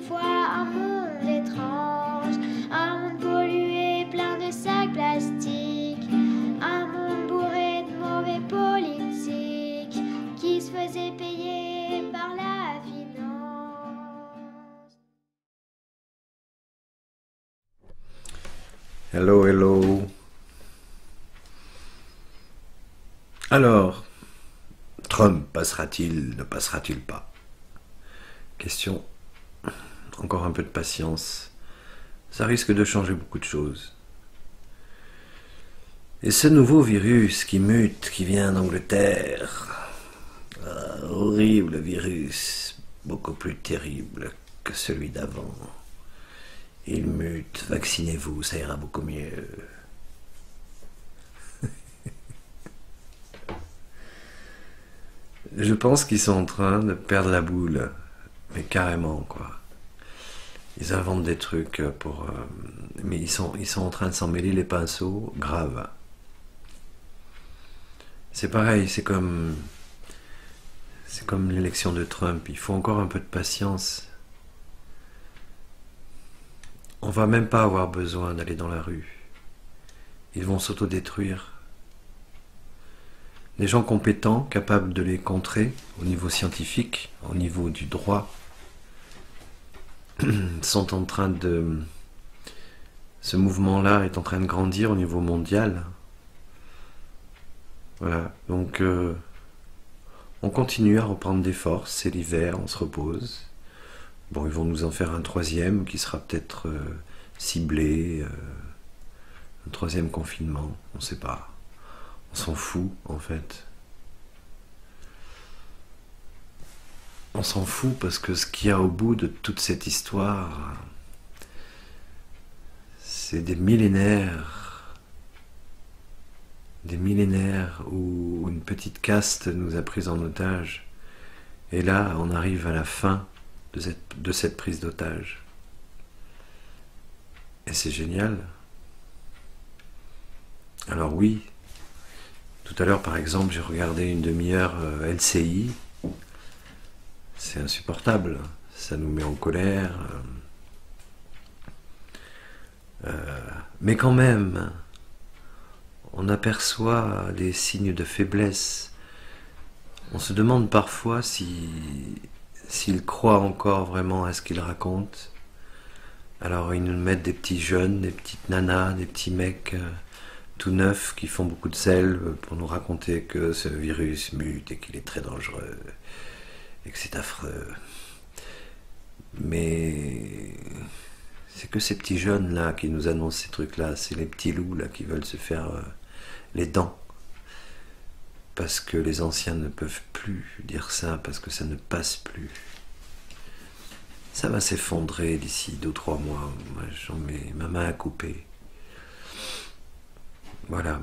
fois un monde étrange, un monde pollué, plein de sacs plastiques, un monde bourré de mauvais politiques qui se faisaient payer par la finance. Hello, hello. Alors, Trump passera-t-il, ne passera-t-il pas? Question, encore un peu de patience. Ça risque de changer beaucoup de choses. Et ce nouveau virus qui mute, qui vient d'Angleterre, horrible virus, beaucoup plus terrible que celui d'avant. Il mute, vaccinez-vous, ça ira beaucoup mieux. Je pense qu'ils sont en train de perdre la boule, mais carrément, quoi. Ils inventent des trucs pour... mais ils sont en train de s'en mêler les pinceaux, grave. C'est pareil, c'est comme l'élection de Trump, il faut encore un peu de patience. On va même pas avoir besoin d'aller dans la rue. Ils vont s'autodétruire. Les gens compétents, capables de les contrer au niveau scientifique, au niveau du droit, sont en train de... Ce mouvement-là est en train de grandir au niveau mondial. Voilà, donc on continue à reprendre des forces, c'est l'hiver, on se repose. Bon, ils vont nous en faire un troisième qui sera peut-être ciblé, un troisième confinement, on ne sait pas. On s'en fout, en fait. On s'en fout parce que ce qu'il y a au bout de toute cette histoire, c'est des millénaires où une petite caste nous a pris en otage. Et là, on arrive à la fin de cette prise d'otage. Et c'est génial. Alors oui, tout à l'heure, par exemple, j'ai regardé une demi-heure LCI. C'est insupportable. Ça nous met en colère. Mais quand même, on aperçoit des signes de faiblesse. On se demande parfois s'ils croient encore vraiment à ce qu'ils racontent. Alors ils nous mettent des petits jeunes, des petites nanas, des petits mecs tout neufs qui font beaucoup de sel pour nous raconter que ce virus mute et qu'il est très dangereux et que c'est affreux. Mais c'est que ces petits jeunes là qui nous annoncent ces trucs là, c'est les petits loups là qui veulent se faire les dents parce que les anciens ne peuvent plus dire ça, parce que ça ne passe plus. Ça va s'effondrer d'ici 2 ou 3 mois. Moi, j'en mets ma main à couper. Voilà.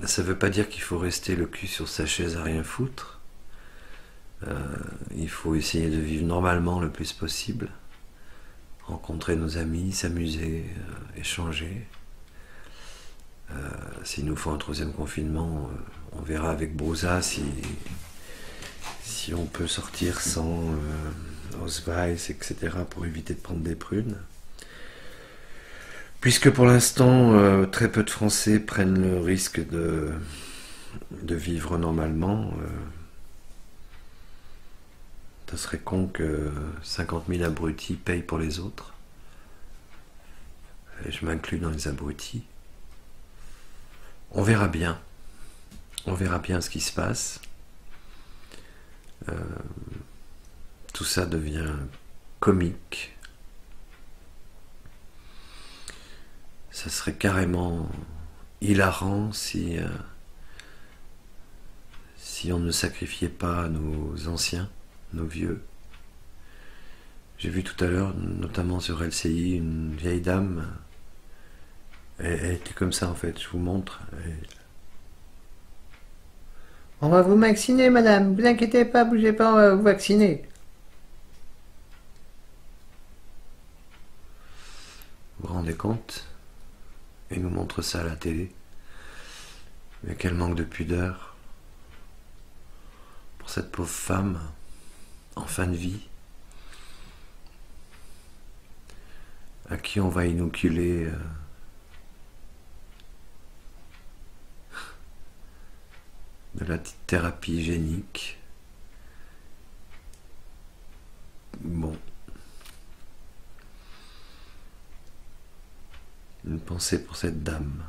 Ça ne veut pas dire qu'il faut rester le cul sur sa chaise à rien foutre. Il faut essayer de vivre normalement le plus possible. Rencontrer nos amis, s'amuser, échanger. S'il nous faut un troisième confinement, on verra avec Broussa si on peut sortir sans Ausweis, etc. pour éviter de prendre des prunes. Puisque pour l'instant, très peu de Français prennent le risque de vivre normalement. Ça serait con que 50 000 abrutis payent pour les autres. Et je m'inclus dans les abrutis. On verra bien. On verra bien ce qui se passe. Tout ça devient comique. Ça serait carrément hilarant si on ne sacrifiait pas nos anciens, nos vieux. J'ai vu tout à l'heure, notamment sur LCI, une vieille dame. Elle était comme ça en fait, je vous montre. On va vous vacciner, madame, vous inquiétez pas, bougez pas, on va vous vacciner. Vous vous rendez compte? Et nous montre ça à la télé. Mais quel manque de pudeur pour cette pauvre femme en fin de vie. à qui on va inoculer de la thérapie génique. Bon. Une pensée pour cette dame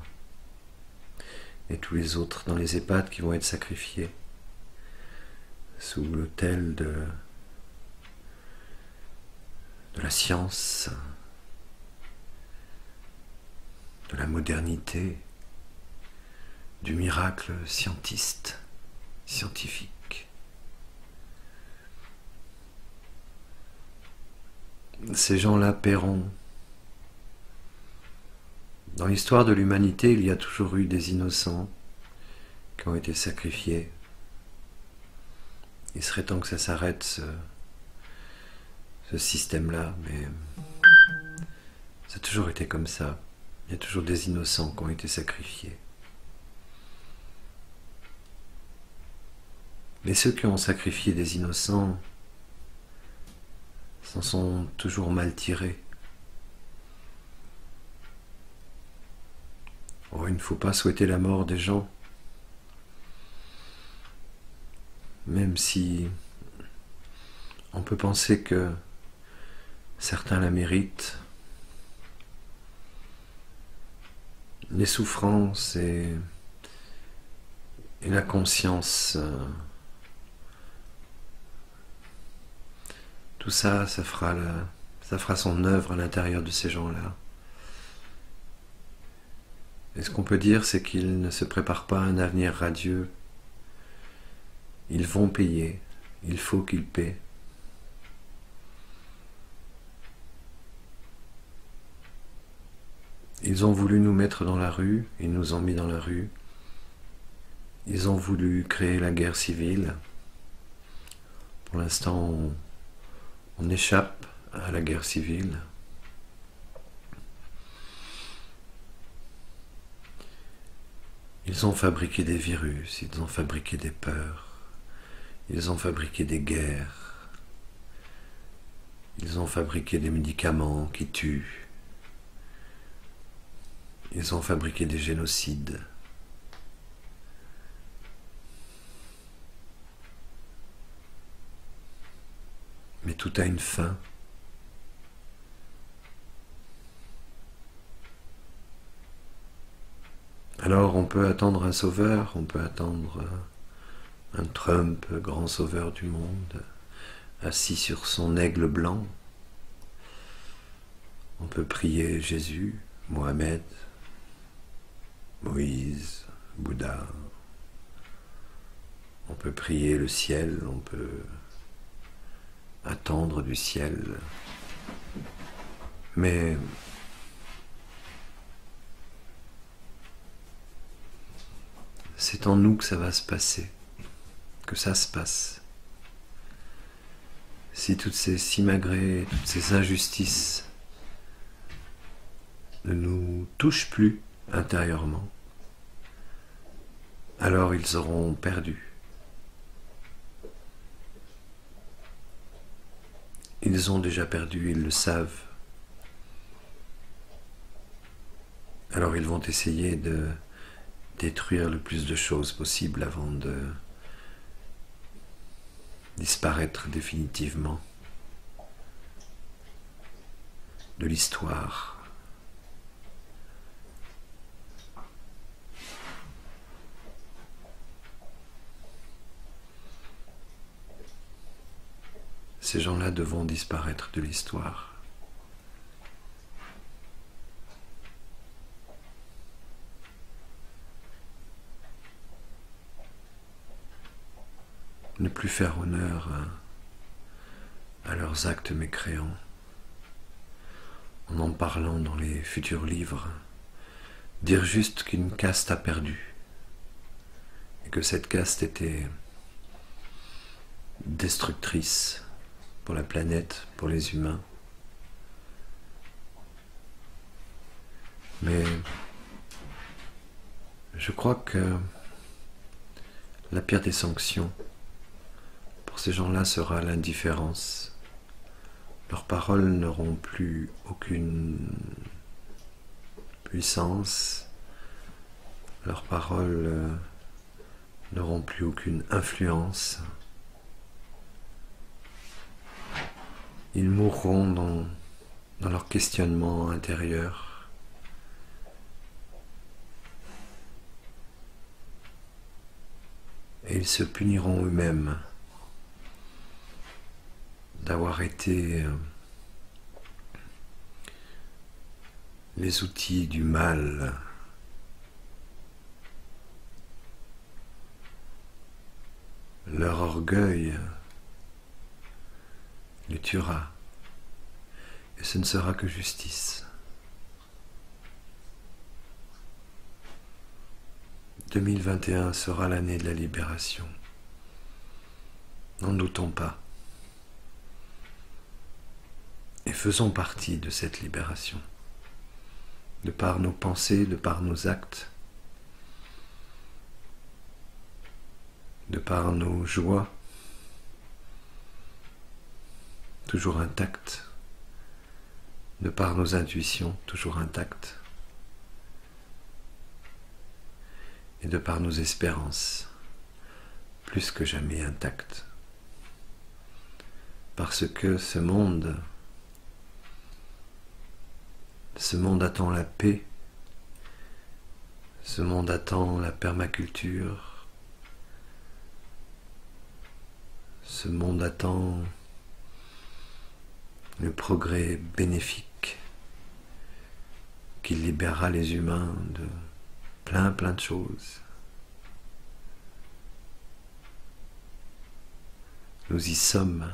et tous les autres dans les EHPAD qui vont être sacrifiés sous l'autel de la science, de la modernité, du miracle scientiste, scientifique. Ces gens-là paieront. Dans l'histoire de l'humanité, il y a toujours eu des innocents qui ont été sacrifiés. Il serait temps que ça s'arrête, ce système-là, mais ça a toujours été comme ça. Il y a toujours des innocents qui ont été sacrifiés. Mais ceux qui ont sacrifié des innocents s'en sont toujours mal tirés. Oh, il ne faut pas souhaiter la mort des gens, même si on peut penser que certains la méritent. Les souffrances et la conscience, tout ça, ça fera son œuvre à l'intérieur de ces gens-là. Et ce qu'on peut dire, c'est qu'ils ne se préparent pas à un avenir radieux. Ils vont payer. Il faut qu'ils paient. Ils ont voulu nous mettre dans la rue. Ils nous ont mis dans la rue. Ils ont voulu créer la guerre civile. Pour l'instant, on échappe à la guerre civile. Ils ont fabriqué des virus, ils ont fabriqué des peurs, ils ont fabriqué des guerres, ils ont fabriqué des médicaments qui tuent, ils ont fabriqué des génocides. Mais tout a une fin. Alors on peut attendre un sauveur, on peut attendre un Trump, grand sauveur du monde, assis sur son aigle blanc. On peut prier Jésus, Mohamed, Moïse, Bouddha. On peut prier le ciel, on peut attendre du ciel. Mais c'est en nous que ça va se passer, que ça se passe. Si toutes ces simagrées, toutes ces injustices ne nous touchent plus intérieurement, alors ils auront perdu. Ils ont déjà perdu, ils le savent. Alors ils vont essayer de détruire le plus de choses possible avant de disparaître définitivement de l'histoire. Ces gens-là devront disparaître de l'histoire. Ne plus faire honneur à leurs actes mécréants, en parlant dans les futurs livres, dire juste qu'une caste a perdu, et que cette caste était destructrice pour la planète, pour les humains. Mais je crois que la pire des sanctions pour ces gens-là sera l'indifférence Leurs paroles n'auront plus aucune puissance, leurs paroles n'auront plus aucune influence. Ils mourront dans leur questionnement intérieur. Et ils se puniront eux-mêmes d'avoir été les outils du mal. Leur orgueil les tuera, et ce ne sera que justice. 2021 sera l'année de la libération. N'en doutons pas. Et faisons partie de cette libération, de par nos pensées, de par nos actes, de par nos joies, toujours intactes, de par nos intuitions, toujours intactes, et de par nos espérances, plus que jamais intactes. Parce que ce monde attend la paix, ce monde attend la permaculture, ce monde attend le progrès bénéfique qui libérera les humains de plein de choses. Nous y sommes.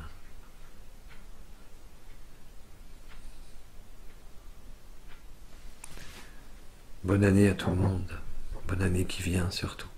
Bonne année à tout le monde. Bonne année qui vient surtout.